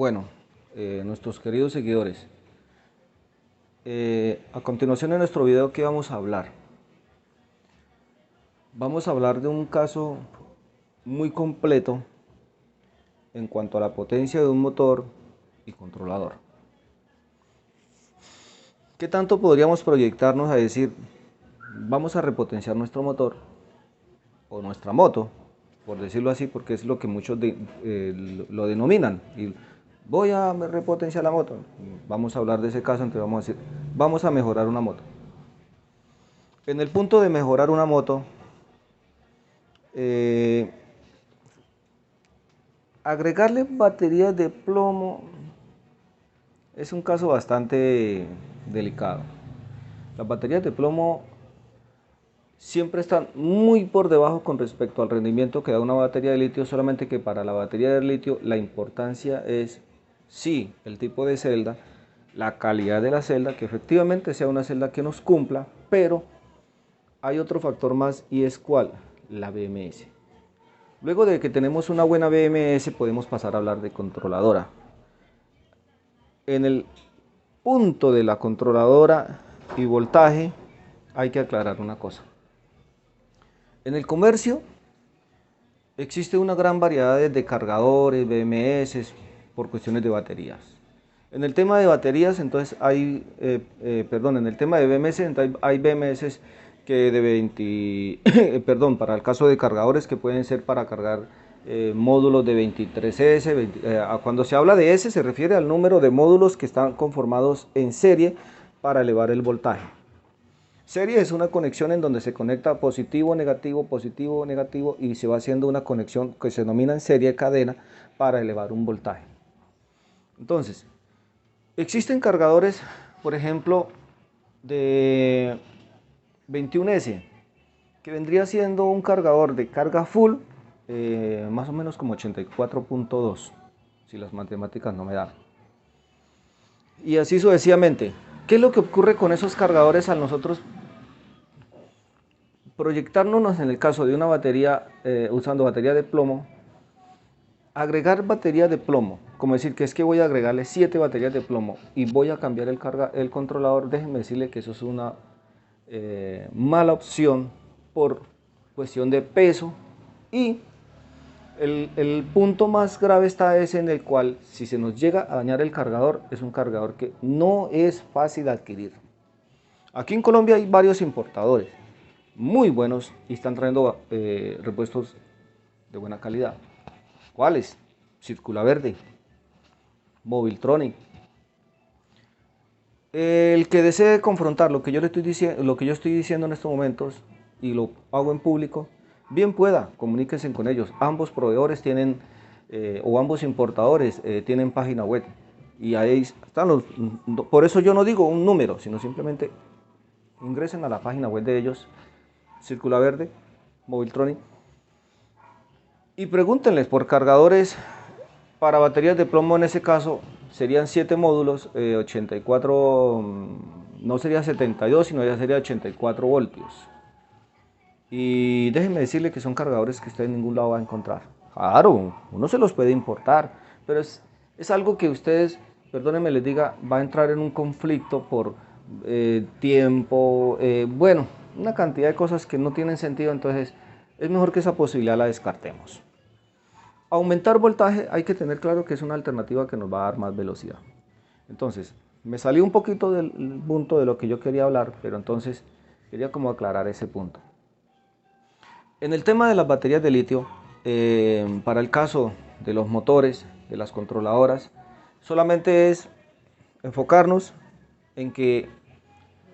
Bueno, nuestros queridos seguidores, a continuación de nuestro video, ¿qué vamos a hablar? Vamos a hablar de un caso muy completo en cuanto a la potencia de un motor y controlador. ¿Qué tanto podríamos proyectarnos a decir, vamos a repotenciar nuestro motor o nuestra moto, por decirlo así, porque es lo que muchos lo denominan? Y voy a repotenciar la moto. Vamos a hablar de ese caso, entonces vamos a decir, vamos a mejorar una moto. En el punto de mejorar una moto, agregarle baterías de plomo es un caso bastante delicado. Las baterías de plomo siempre están muy por debajo con respecto al rendimiento que da una batería de litio, solamente que para la batería de litio la importancia es, sí, el tipo de celda, la calidad de la celda, que efectivamente sea una celda que nos cumpla, pero hay otro factor más, y es ¿cuál? La BMS. Luego de que tenemos una buena BMS podemos pasar a hablar de controladora. En el punto de la controladora y voltaje hay que aclarar una cosa. En el comercio existe una gran variedad de cargadores, BMS, por cuestiones de baterías. En el tema de baterías, entonces en el tema de BMS, entonces hay BMS que de 20, para el caso de cargadores, que pueden ser para cargar módulos de 23S. Cuando se habla de S se refiere al número de módulos que están conformados en serie para elevar el voltaje. Serie es una conexión en donde se conecta positivo, negativo, y se va haciendo una conexión que se denomina en serie cadena para elevar un voltaje. Entonces, existen cargadores, por ejemplo, de 21S, que vendría siendo un cargador de carga full, más o menos como 84.2, si las matemáticas no me dan. Y así sucesivamente. ¿Qué es lo que ocurre con esos cargadores al nosotros proyectarnos en el caso de una batería usando batería de plomo? Agregar batería de plomo, como decir que es que voy a agregarle 7 baterías de plomo y voy a cambiar el controlador, déjenme decirle que eso es una mala opción por cuestión de peso, y el punto más grave está es en el cual, si se nos llega a dañar el cargador, es un cargador que no es fácil de adquirir. Aquí en Colombia hay varios importadores muy buenos y están trayendo repuestos de buena calidad. ¿Cuáles? Círcula Verde, Moviltronic. El que desee confrontar lo que yo estoy diciendo en estos momentos, y lo hago en público, bien pueda, comuníquense con ellos. Ambos proveedores tienen, o ambos importadores tienen página web, y ahí están por eso yo no digo un número, sino simplemente ingresen a la página web de ellos, Círcula Verde, Moviltronic, y pregúntenles por cargadores para baterías de plomo. En ese caso serían 7 módulos, 84, no sería 72, sino ya sería 84 voltios. Y déjenme decirle que son cargadores que usted en ningún lado va a encontrar. Claro, uno se los puede importar, pero es algo que ustedes, perdónenme les diga, va a entrar en un conflicto por tiempo, bueno, una cantidad de cosas que no tienen sentido. Entonces es mejor que esa posibilidad la descartemos. Aumentar voltaje, hay que tener claro que es una alternativa que nos va a dar más velocidad. Entonces, me salí un poquito del punto de lo que yo quería hablar, pero entonces quería como aclarar ese punto. En el tema de las baterías de litio, para el caso de los motores, de las controladoras, solamente es enfocarnos en que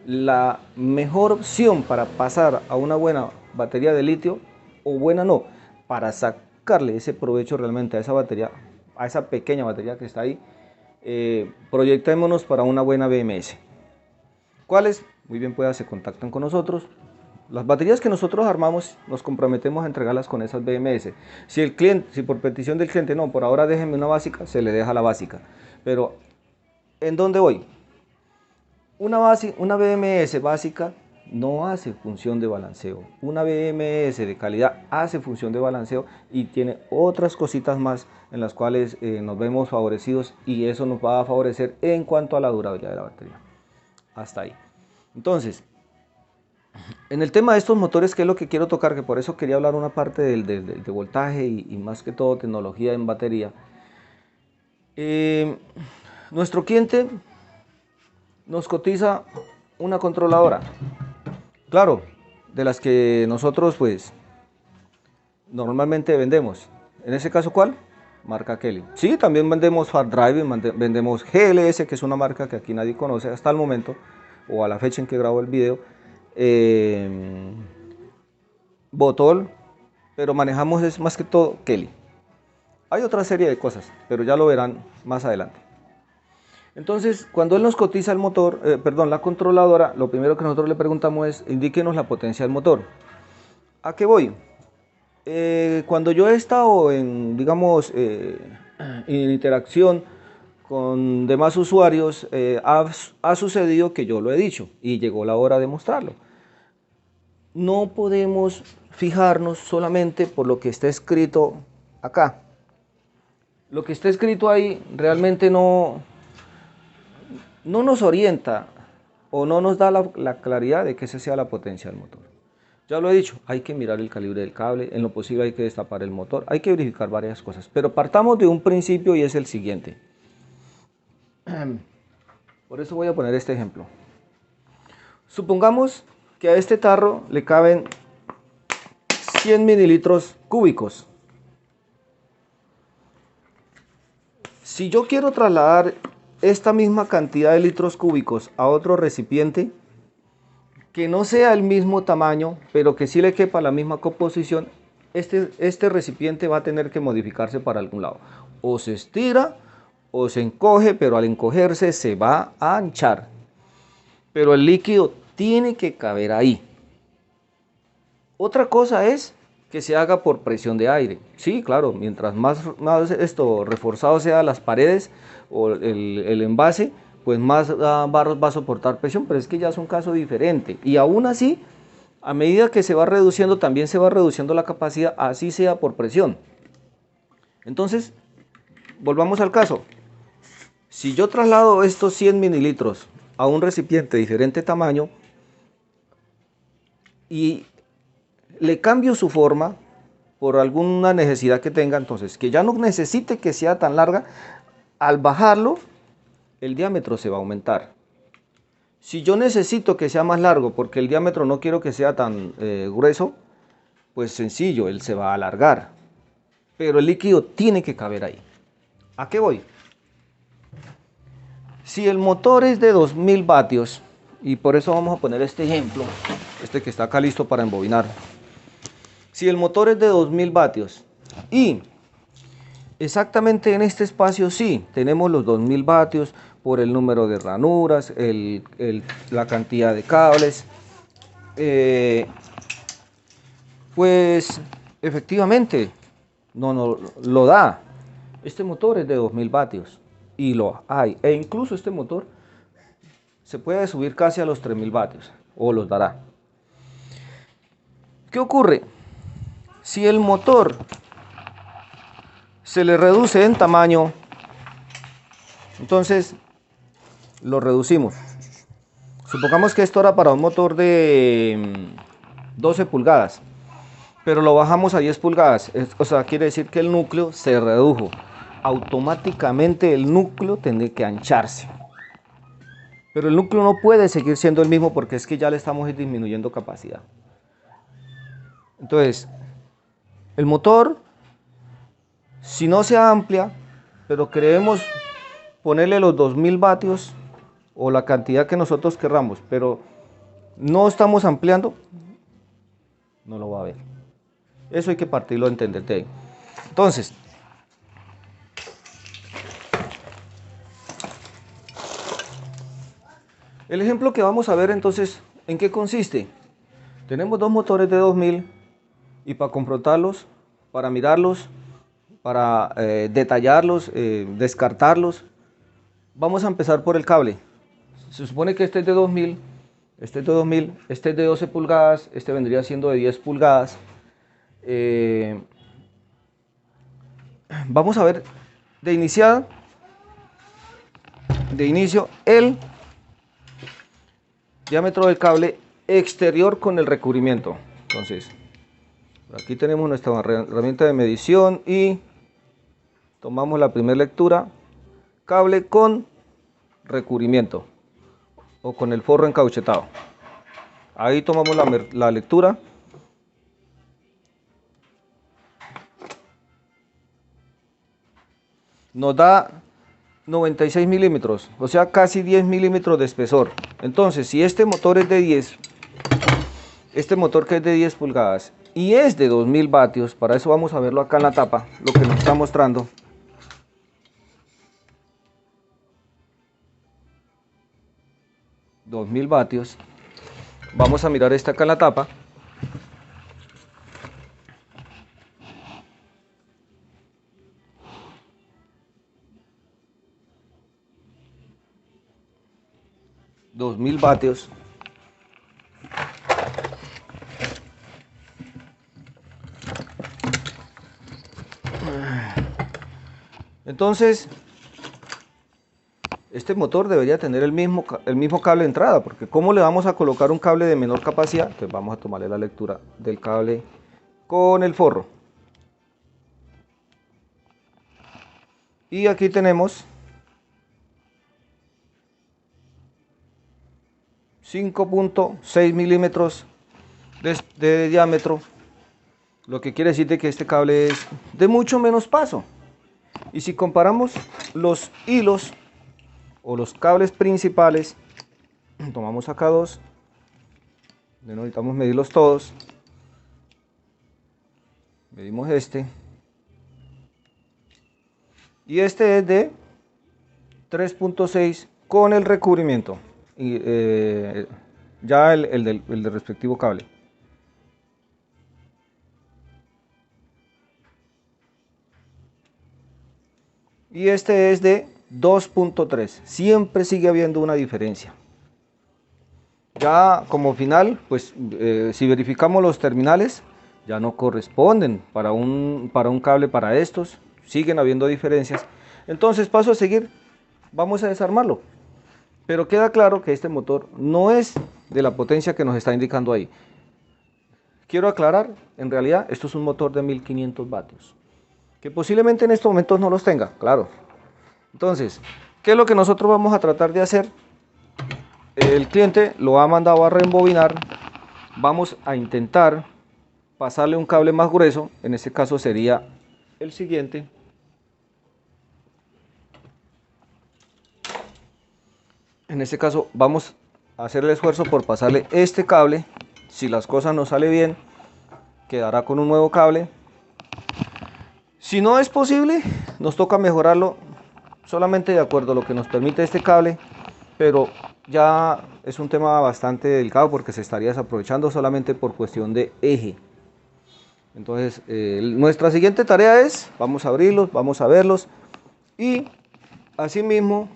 la mejor opción para pasar a una buena batería de litio, o buena no, para sacarle ese provecho realmente a esa batería, a esa pequeña batería que está ahí, proyectémonos para una buena BMS. ¿Cuáles? Muy bien, pueda, se contactan con nosotros. Las baterías que nosotros armamos, nos comprometemos a entregarlas con esas BMS. Si por petición del cliente, no, por ahora déjenme una básica, se le deja la básica. Pero, ¿en dónde voy? Una BMS básica no hace función de balanceo. Una BMS de calidad hace función de balanceo y tiene otras cositas más en las cuales nos vemos favorecidos, y eso nos va a favorecer en cuanto a la durabilidad de la batería. Hasta ahí. Entonces, en el tema de estos motores, que es lo que quiero tocar, que por eso quería hablar una parte de voltaje y más que todo tecnología en batería. Nuestro cliente nos cotiza una controladora, claro, de las que nosotros pues normalmente vendemos. En ese caso, ¿cuál? Marca Kelly. Sí, también vendemos Far Drive, vendemos GLS, que es una marca que aquí nadie conoce hasta el momento, o a la fecha en que grabo el video. Botol, pero manejamos es más que todo Kelly. Hay otra serie de cosas, pero ya lo verán más adelante. Entonces, cuando él nos cotiza el motor, la controladora, lo primero que nosotros le preguntamos es: indíquenos la potencia del motor. ¿A qué voy? Cuando yo he estado en, digamos, en interacción con demás usuarios, ha sucedido que yo lo he dicho y llegó la hora de mostrarlo. No podemos fijarnos solamente por lo que está escrito acá. Lo que está escrito ahí realmente no nos orienta o no nos da la claridad de que esa sea la potencia del motor. Ya lo he dicho, hay que mirar el calibre del cable, en lo posible hay que destapar el motor, hay que verificar varias cosas, pero partamos de un principio y es el siguiente. Por eso voy a poner este ejemplo. Supongamos que a este tarro le caben 100 mililitros cúbicos. Si yo quiero trasladar esta misma cantidad de litros cúbicos a otro recipiente, que no sea el mismo tamaño, pero que sí le quepa la misma composición, este recipiente va a tener que modificarse para algún lado. O se estira o se encoge, pero al encogerse se va a anchar. Pero el líquido tiene que caber ahí. Otra cosa es que se haga por presión de aire. Sí, claro, mientras más esto reforzado sea las paredes o el envase, pues más barros va a soportar presión, pero es que ya es un caso diferente. Y aún así, a medida que se va reduciendo, también se va reduciendo la capacidad, así sea por presión. Entonces, volvamos al caso. Si yo traslado estos 100 mililitros a un recipiente de diferente tamaño y le cambio su forma por alguna necesidad que tenga, entonces que ya no necesite que sea tan larga, al bajarlo el diámetro se va a aumentar. Si yo necesito que sea más largo porque el diámetro no quiero que sea tan grueso, pues sencillo, él se va a alargar, pero el líquido tiene que caber ahí. ¿A qué voy? Si el motor es de 2000 vatios, y por eso vamos a poner este ejemplo, este que está acá listo para embobinar. Si el motor es de 2000 vatios y exactamente en este espacio sí tenemos los 2000 vatios por el número de ranuras, la cantidad de cables, pues efectivamente no lo da. Este motor es de 2000 vatios y lo hay, e incluso este motor se puede subir casi a los 3000 vatios o los dará. ¿Qué ocurre? Si el motor se le reduce en tamaño, entonces lo reducimos. Supongamos que esto era para un motor de 12 pulgadas, pero lo bajamos a 10 pulgadas. O sea, quiere decir que el núcleo se redujo. Automáticamente el núcleo tiene que ancharse. Pero el núcleo no puede seguir siendo el mismo porque es que ya le estamos disminuyendo capacidad. Entonces, el motor, si no se amplia, pero queremos ponerle los 2000 vatios o la cantidad que nosotros querramos, pero no estamos ampliando, no lo va a ver. Eso hay que partirlo a entender de ahí. Entonces, el ejemplo que vamos a ver entonces, ¿en qué consiste? Tenemos dos motores de 2000 y para confrontarlos, para mirarlos, para detallarlos, descartarlos, vamos a empezar por el cable. Se supone que este es de 2000 Este es de 2000, este es de 12 pulgadas, este vendría siendo de 10 pulgadas. Vamos a ver de inicio el diámetro del cable exterior con el recubrimiento. Entonces, aquí tenemos nuestra herramienta de medición y tomamos la primera lectura, cable con recubrimiento o con el forro encauchetado. Ahí tomamos la lectura. Nos da 96 milímetros, o sea casi 10 milímetros de espesor. Entonces, si este motor es de 10, este motor que es de 10 pulgadas y es de 2000 vatios, para eso vamos a verlo acá en la tapa, lo que nos está mostrando. $2000. Vamos a mirar esta acá en la tapa. $2000. Entonces, este motor debería tener el mismo cable de entrada, porque ¿cómo le vamos a colocar un cable de menor capacidad? Pues vamos a tomarle la lectura del cable con el forro. Y aquí tenemos 5.6 milímetros de diámetro, lo que quiere decir que este cable es de mucho menos paso. Y si comparamos los hilos o los cables principales, tomamos acá dos, no necesitamos medirlos todos, medimos este, y este es de 3.6 con el recubrimiento, y, ya el del respectivo cable. Y este es de 2.3, siempre sigue habiendo una diferencia. Ya como final, pues si verificamos los terminales, ya no corresponden para un cable para estos, siguen habiendo diferencias. Entonces, paso a seguir, vamos a desarmarlo. Pero queda claro que este motor no es de la potencia que nos está indicando ahí. Quiero aclarar, en realidad esto es un motor de 1500 vatios, que posiblemente en estos momentos no los tenga, claro. Entonces, ¿qué es lo que nosotros vamos a tratar de hacer? El cliente lo ha mandado a reembobinar, vamos a intentar pasarle un cable más grueso, en este caso sería el siguiente. En este caso vamos a hacer el esfuerzo por pasarle este cable. Si las cosas no salen bien, quedará con un nuevo cable. Si no es posible, nos toca mejorarlo solamente de acuerdo a lo que nos permite este cable, pero ya es un tema bastante delicado porque se estaría desaprovechando solamente por cuestión de eje. Entonces, nuestra siguiente tarea es, vamos a abrirlos, vamos a verlos y asimismo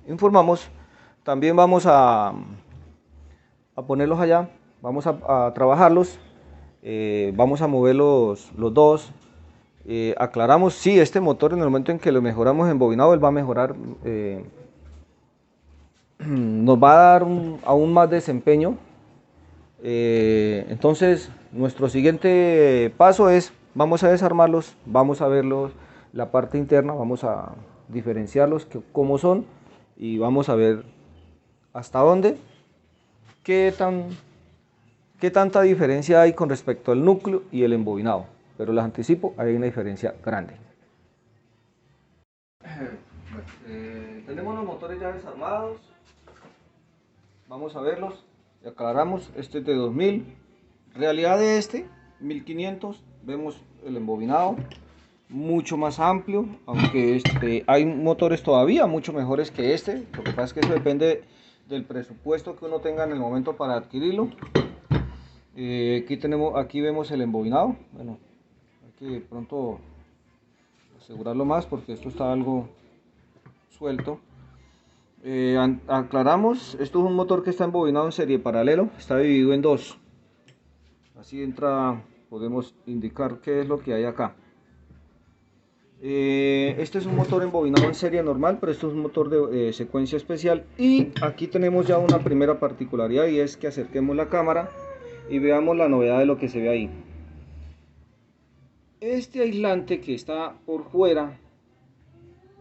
informamos, también vamos a ponerlos allá, vamos a trabajarlos, vamos a mover los dos, aclaramos, sí, este motor en el momento en que lo mejoramos embobinado, él va a mejorar, nos va a dar aún más desempeño. Entonces, nuestro siguiente paso es, vamos a desarmarlos, vamos a verlos, la parte interna, vamos a diferenciarlos, cómo son, y vamos a ver hasta dónde, qué tanta diferencia hay con respecto al núcleo y el embobinado. Pero les anticipo, hay una diferencia grande. Tenemos los motores ya desarmados, vamos a verlos, y aclaramos, este es de 2000, realidad de este, 1500, vemos el embobinado, mucho más amplio, aunque hay motores todavía mucho mejores que este, lo que pasa es que eso depende del presupuesto que uno tenga en el momento para adquirirlo. Aquí vemos el embobinado, bueno, hay que de pronto asegurarlo más porque esto está algo suelto. Aclaramos, esto es un motor que está embobinado en serie paralelo, está dividido en dos. Así entra, podemos indicar qué es lo que hay acá. Este es un motor embobinado en serie normal, pero esto es un motor de secuencia especial. Y aquí tenemos ya una primera particularidad, y es que acerquemos la cámara y veamos la novedad de lo que se ve ahí. Este aislante que está por fuera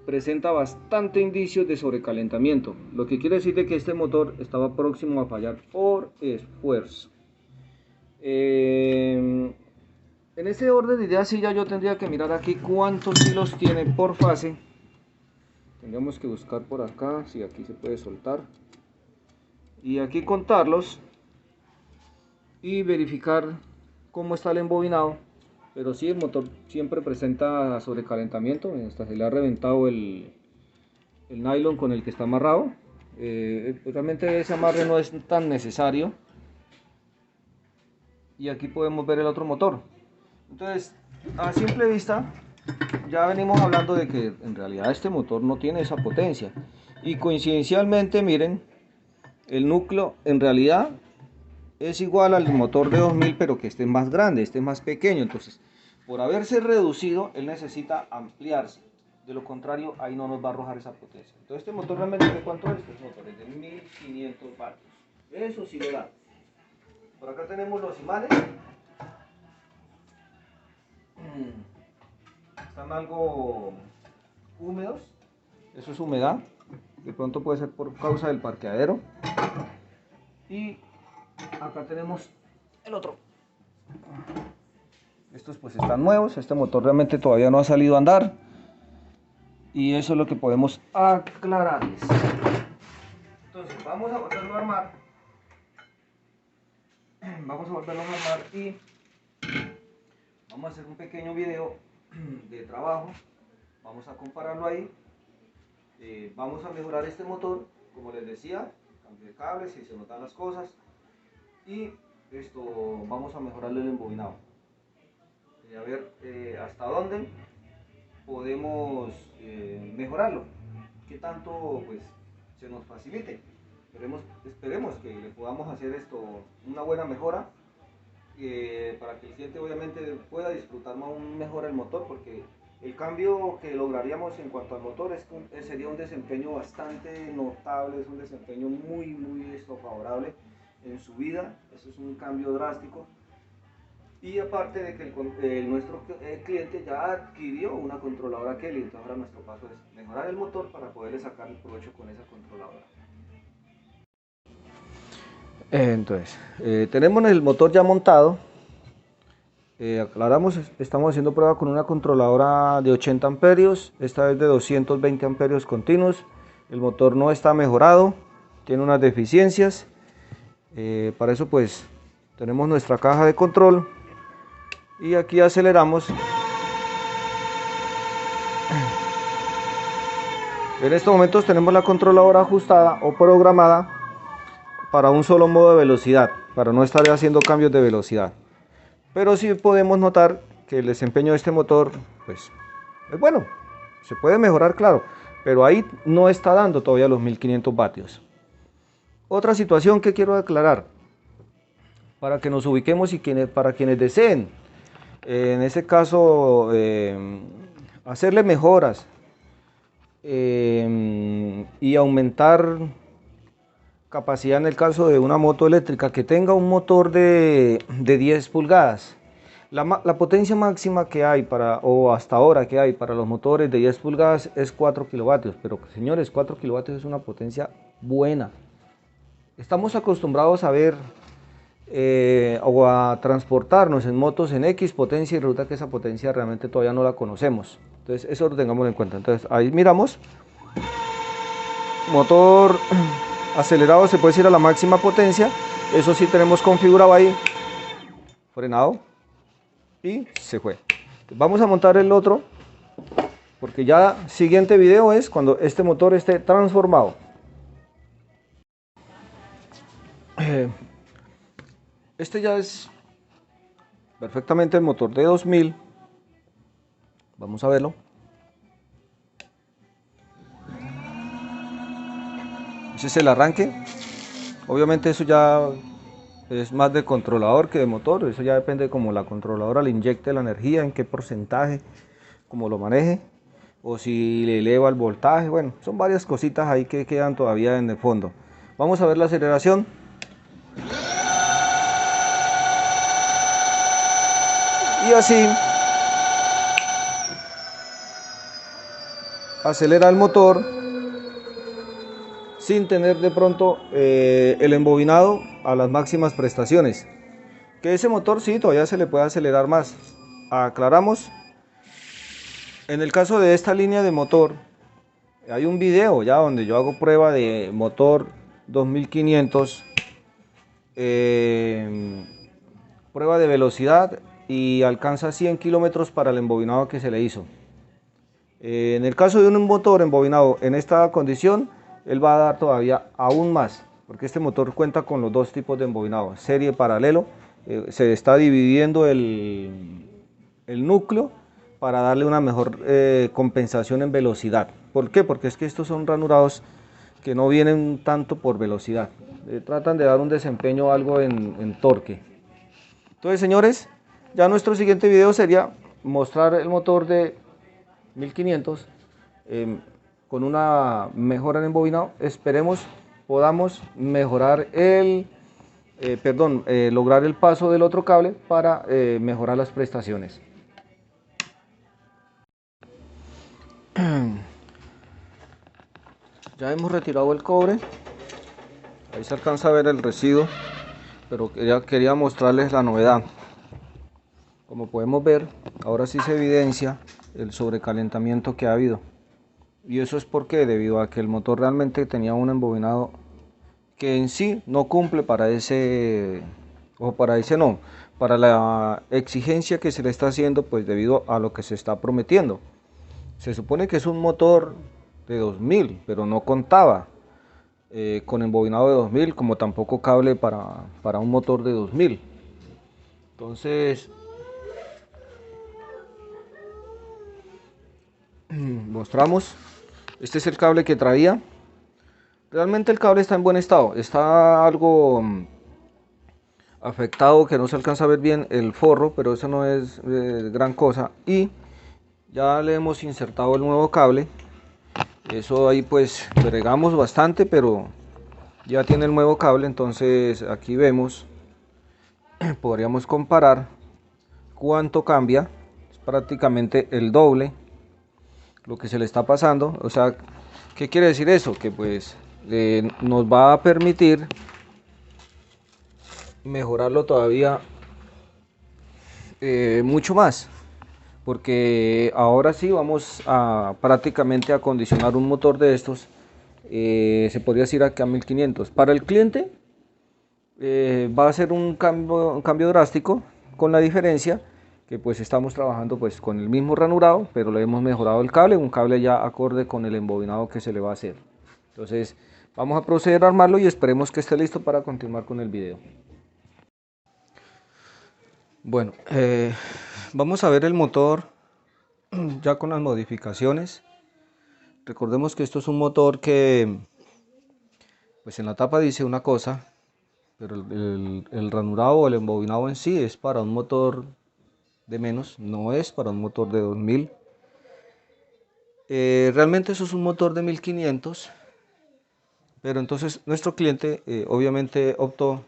presenta bastante indicios de sobrecalentamiento, lo que quiere decir de que este motor estaba próximo a fallar por esfuerzo. En ese orden de ideas, sí, ya yo tendría que mirar aquí cuántos hilos tiene por fase. Tendríamos que buscar por acá, si aquí se puede soltar, y aquí contarlos y verificar cómo está el embobinado. Pero sí, el motor siempre presenta sobrecalentamiento, hasta se le ha reventado el nylon con el que está amarrado. Realmente ese amarre no es tan necesario. Y aquí podemos ver el otro motor. Entonces, a simple vista, ya venimos hablando de que en realidad este motor no tiene esa potencia. Y coincidencialmente, miren, el núcleo en realidad es igual al motor de 2000, pero que este es más grande, este es más pequeño. Entonces, por haberse reducido, él necesita ampliarse. De lo contrario, ahí no nos va a arrojar esa potencia. Entonces, este motor realmente, ¿de cuánto es? Este motor es de 1500 vatios. Eso sí lo da. Por acá tenemos los imanes. Están algo húmedos. Eso es humedad. De pronto puede ser por causa del parqueadero. Y acá tenemos el otro. Estos pues están nuevos. Este motor realmente todavía no ha salido a andar. Y eso es lo que podemos aclararles. Entonces vamos a volverlo a armar. Vamos a volverlo a armar y vamos a hacer un pequeño video de trabajo. Vamos a compararlo ahí. Vamos a mejorar este motor, como les decía, cambio de cables si se notan las cosas. Y esto vamos a mejorarle el embobinado. A ver hasta dónde podemos mejorarlo, qué tanto pues se nos facilite. Esperemos que le podamos hacer esto una buena mejora, para que el cliente obviamente pueda disfrutar más mejor el motor, porque el cambio que lograríamos en cuanto al motor sería un desempeño bastante notable, es un desempeño muy favorable en su vida. Eso es un cambio drástico. Y aparte de que nuestro cliente ya adquirió una controladora Kelly, entonces ahora nuestro paso es mejorar el motor para poderle sacar el provecho con esa controladora. Entonces, tenemos el motor ya montado. Aclaramos, estamos haciendo prueba con una controladora de 80 amperios, esta vez de 220 amperios continuos. El motor no está mejorado, tiene unas deficiencias. Para eso pues tenemos nuestra caja de control. Y aquí aceleramos. En estos momentos tenemos la controladora ajustada o programada para un solo modo de velocidad, para no estar haciendo cambios de velocidad. Pero sí podemos notar que el desempeño de este motor pues, es bueno, se puede mejorar, claro, pero ahí no está dando todavía los 1500 vatios. Otra situación que quiero aclarar, para que nos ubiquemos y para quienes deseen en ese caso hacerle mejoras y aumentar capacidad en el caso de una moto eléctrica que tenga un motor de 10 pulgadas. La potencia máxima que hay o hasta ahora que hay para los motores de 10 pulgadas es 4 kilovatios, pero señores, 4 kilovatios es una potencia buena. Estamos acostumbrados a ver o a transportarnos en motos en X potencia, y resulta que esa potencia realmente todavía no la conocemos. Entonces eso lo tengamos en cuenta. Entonces ahí miramos, motor acelerado, se puede ir a la máxima potencia. Eso sí tenemos configurado ahí, frenado, y se fue. Vamos a montar el otro, porque ya siguiente video es cuando este motor esté transformado. Este ya es perfectamente el motor de 2000. Vamos a verlo. Ese es el arranque. Obviamente eso ya es más de controlador que de motor, eso ya depende de cómo la controladora le inyecte la energía, en qué porcentaje, cómo lo maneje, o si le eleva el voltaje. Bueno, son varias cositas ahí que quedan todavía en el fondo. Vamos a ver la aceleración. Y así acelera el motor sin tener de pronto el embobinado a las máximas prestaciones. Que ese motor sí, todavía se le puede acelerar más. Aclaramos, en el caso de esta línea de motor, hay un video ya donde yo hago prueba de motor 2500, prueba de velocidad y alcanza 100 kilómetros para el embobinado que se le hizo. En el caso de un motor embobinado en esta condición, él va a dar todavía aún más, porque este motor cuenta con los dos tipos de embobinado, serie paralelo. Se está dividiendo el núcleo para darle una mejor compensación en velocidad. ¿Por qué? Porque es que estos son ranurados que no vienen tanto por velocidad, tratan de dar un desempeño algo en torque. Entonces, señores, ya nuestro siguiente video sería mostrar el motor de 1500 con una mejora en embobinado. Esperemos podamos mejorar lograr el paso del otro cable para mejorar las prestaciones. Ya hemos retirado el cobre, ahí se alcanza a ver el residuo, pero quería mostrarles la novedad. Como podemos ver, ahora sí se evidencia el sobrecalentamiento que ha habido. Y eso es porque debido a que el motor realmente tenía un embobinado que en sí no cumple para para la exigencia que se le está haciendo, pues debido a lo que se está prometiendo. Se supone que es un motor de 2000, pero no contaba con embobinado de 2000, como tampoco cable para un motor de 2000. Entonces, mostramos, este es el cable que traía. Realmente el cable está en buen estado, está algo afectado, que no se alcanza a ver bien el forro, pero eso no es gran cosa. Y ya le hemos insertado el nuevo cable, eso ahí pues bregamos bastante, pero ya tiene el nuevo cable. Entonces aquí vemos, podríamos comparar cuánto cambia, es prácticamente el doble lo que se le está pasando. O sea, ¿qué quiere decir eso? Que pues nos va a permitir mejorarlo todavía mucho más, porque ahora sí vamos a prácticamente acondicionar un motor de estos, se podría decir acá a 1500. Para el cliente va a ser un cambio drástico, con la diferencia que pues estamos trabajando pues con el mismo ranurado, pero le hemos mejorado el cable, un cable ya acorde con el embobinado que se le va a hacer. Entonces vamos a proceder a armarlo y esperemos que esté listo para continuar con el video. Bueno, vamos a ver el motor ya con las modificaciones. Recordemos que esto es un motor que pues en la tapa dice una cosa, pero el ranurado o el embobinado en sí es para un motor de menos, no es para un motor de 2000. Realmente eso es un motor de 1500, pero entonces nuestro cliente obviamente optó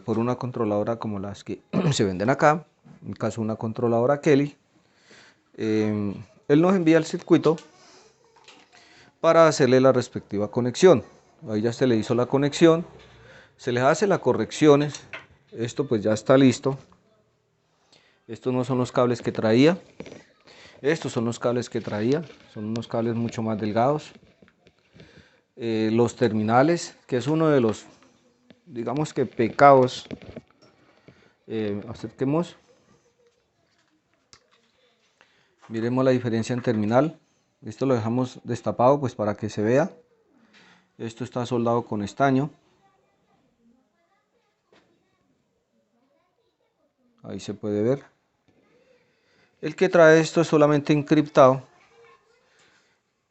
por una controladora como las que se venden acá, en caso una controladora Kelly. Él nos envía el circuito para hacerle la respectiva conexión. Ahí ya se le hizo la conexión, se les hace las correcciones. Esto pues ya está listo. Estos no son los cables que traía, estos son los cables que traía, son unos cables mucho más delgados. Los terminales, que es uno de los, digamos que pecados, acerquemos, miremos la diferencia en terminal. Esto lo dejamos destapado pues para que se vea. Esto está soldado con estaño, ahí se puede ver. El que trae esto es solamente encriptado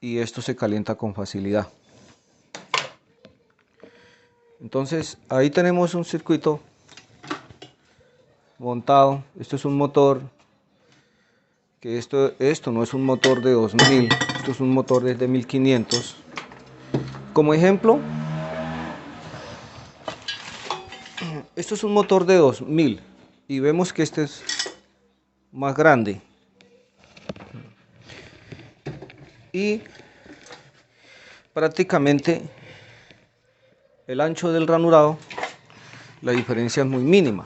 y esto se calienta con facilidad. Entonces ahí tenemos un circuito montado. Esto es un motor, que esto no es un motor de 2000, esto es un motor de 1500. Como ejemplo, esto es un motor de 2000 y vemos que este es más grande. Y prácticamente el ancho del ranurado, la diferencia es muy mínima.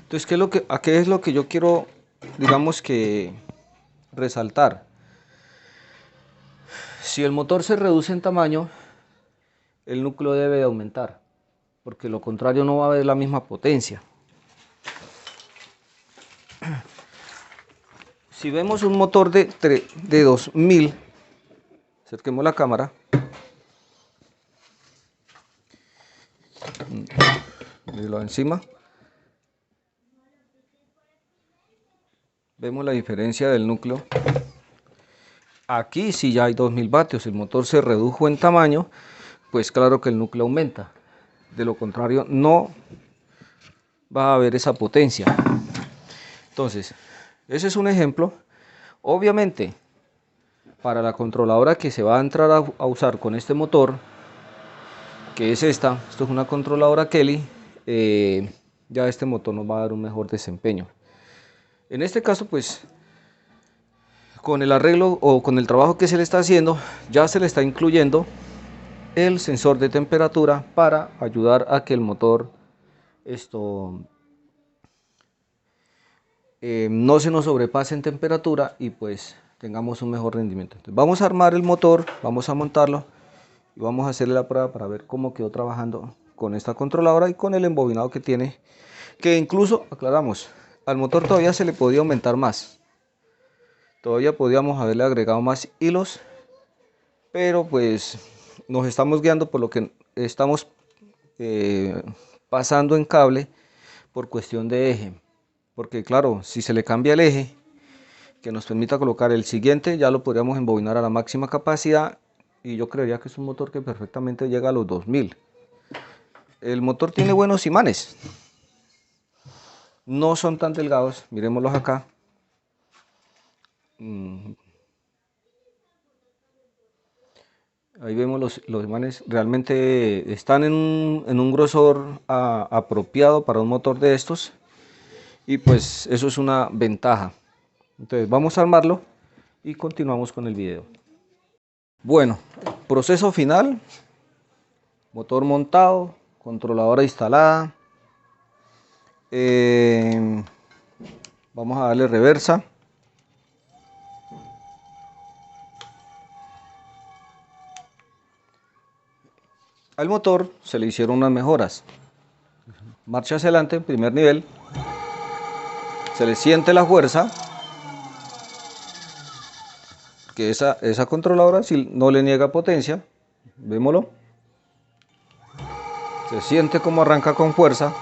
Entonces, ¿qué es lo que yo quiero, digamos, que resaltar? Si el motor se reduce en tamaño, el núcleo debe de aumentar, porque lo contrario no va a haber la misma potencia. Si vemos un motor de 2000, acerquemos la cámara, lo encima, vemos la diferencia del núcleo. Aquí sí ya hay 2000 vatios, el motor se redujo en tamaño, pues claro que el núcleo aumenta. De lo contrario no va a haber esa potencia. Entonces, ese es un ejemplo. Obviamente, para la controladora que se va a entrar a usar con este motor, que es esto es una controladora Kelly, ya este motor nos va a dar un mejor desempeño. En este caso, pues, con el arreglo o con el trabajo que se le está haciendo, ya se le está incluyendo el sensor de temperatura para ayudar a que el motor no se nos sobrepase en temperatura y pues tengamos un mejor rendimiento. Entonces, vamos a armar el motor, vamos a montarlo y vamos a hacerle la prueba para ver cómo quedó trabajando con esta controladora y con el embobinado que tiene, que incluso, aclaramos, al motor todavía se le podía aumentar más, todavía podíamos haberle agregado más hilos, pero pues nos estamos guiando por lo que estamos pasando en cable por cuestión de eje, porque claro, si se le cambia el eje que nos permita colocar el siguiente, ya lo podríamos embobinar a la máxima capacidad y yo creería que es un motor que perfectamente llega a los 2000. El motor tiene buenos imanes, no son tan delgados, miremoslos acá. Ahí vemos los imanes, realmente están en un grosor apropiado para un motor de estos y pues eso es una ventaja. Entonces vamos a armarlo y continuamos con el video. Bueno, proceso final, motor montado, controladora instalada, vamos a darle reversa. Al motor se le hicieron unas mejoras. Marcha hacia adelante, primer nivel, se le siente la fuerza, que esa controladora si no le niega potencia, vémoslo, se siente como arranca con fuerza.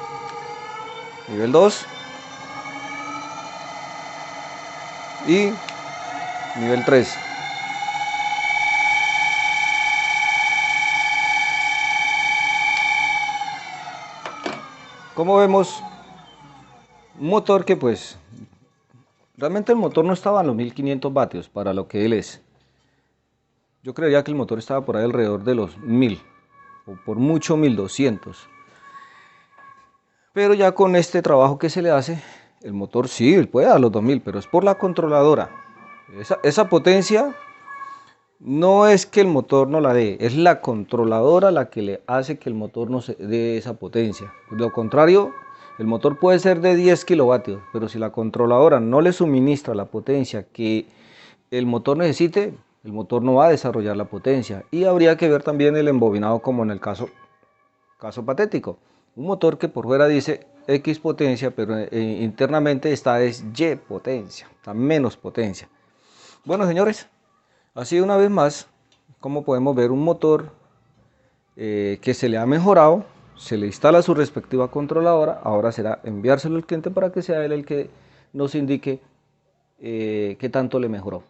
Nivel 2 y nivel 3. Como vemos, un motor que pues realmente el motor no estaba en los 1500 vatios para lo que él es. Yo creería que el motor estaba por ahí alrededor de los 1000 o por mucho 1200. Pero ya con este trabajo que se le hace, el motor sí puede dar los 2000, pero es por la controladora. Esa potencia no es que el motor no la dé, es la controladora la que le hace que el motor no se dé esa potencia. De lo contrario, el motor puede ser de 10 kilovatios, pero si la controladora no le suministra la potencia que el motor necesite, el motor no va a desarrollar la potencia. Y habría que ver también el embobinado como en el caso patético. Un motor que por fuera dice X potencia, pero internamente esta es Y potencia, está menos potencia. Bueno, señores, así una vez más, como podemos ver, un motor que se le ha mejorado, se le instala su respectiva controladora, ahora será enviárselo al cliente para que sea él el que nos indique qué tanto le mejoró.